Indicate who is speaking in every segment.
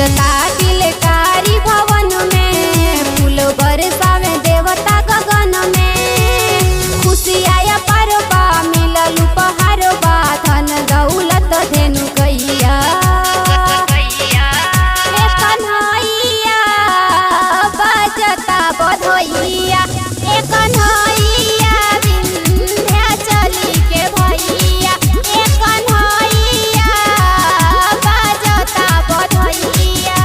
Speaker 1: गुजता किलकारी भवन में फूल बरसावे देवता गगन में। खुशी आया परबा मिलल उपहार बा धन दौलत धेनु कैया। ए कन्हैया बजता बधैया, ए कन्हैया विंध्याचली के भैया, ए कन्हैया बजता बधैया।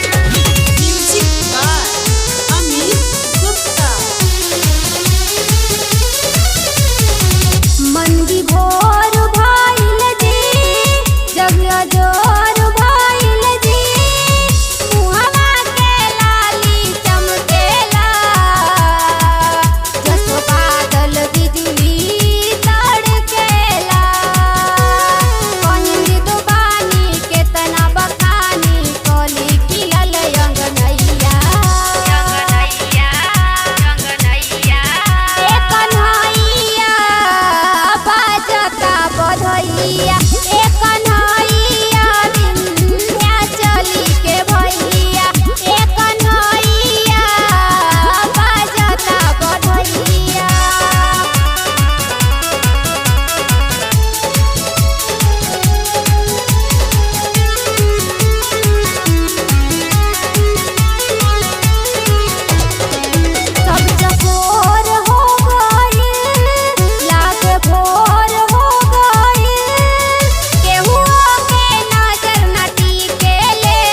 Speaker 2: Music by Amit Gupta.
Speaker 1: मंदी भोर भइल जी, जग जोर भइल जी, मुहवा के लाली चमकेला। जसो बादल बिजली तड़केला। कहीं दुबानी केतना बखानी कली खिलल अंगनैया। ए कन्हैया बजता बधैया, ए कन्हैया विंध्याचली के भैया, ए कन्हैया बजता बधैया। सब चकोर हो गइल, लागे भोर हो गइल, केहुओ के नजर न टिकेले।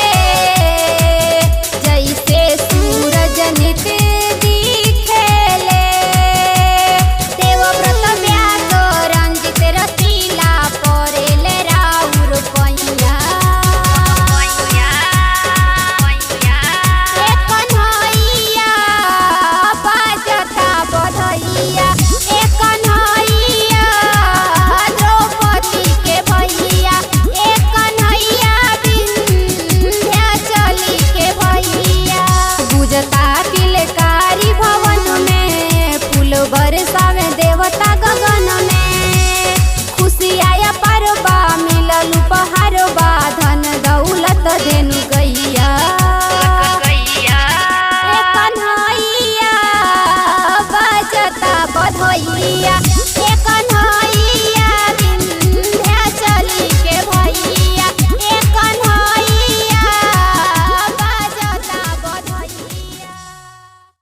Speaker 1: जैसे सूरज नित दिखेले। देवव्रत व्यास रंजित रसीला परेले राउर पैया। ए कन्हैया बजता बधैया, ए कन्हैया द्रौपदी के भैया, ए कन्हैया विंध्याचली के भैया। गुजता किलकारी भवन में फूल बरसा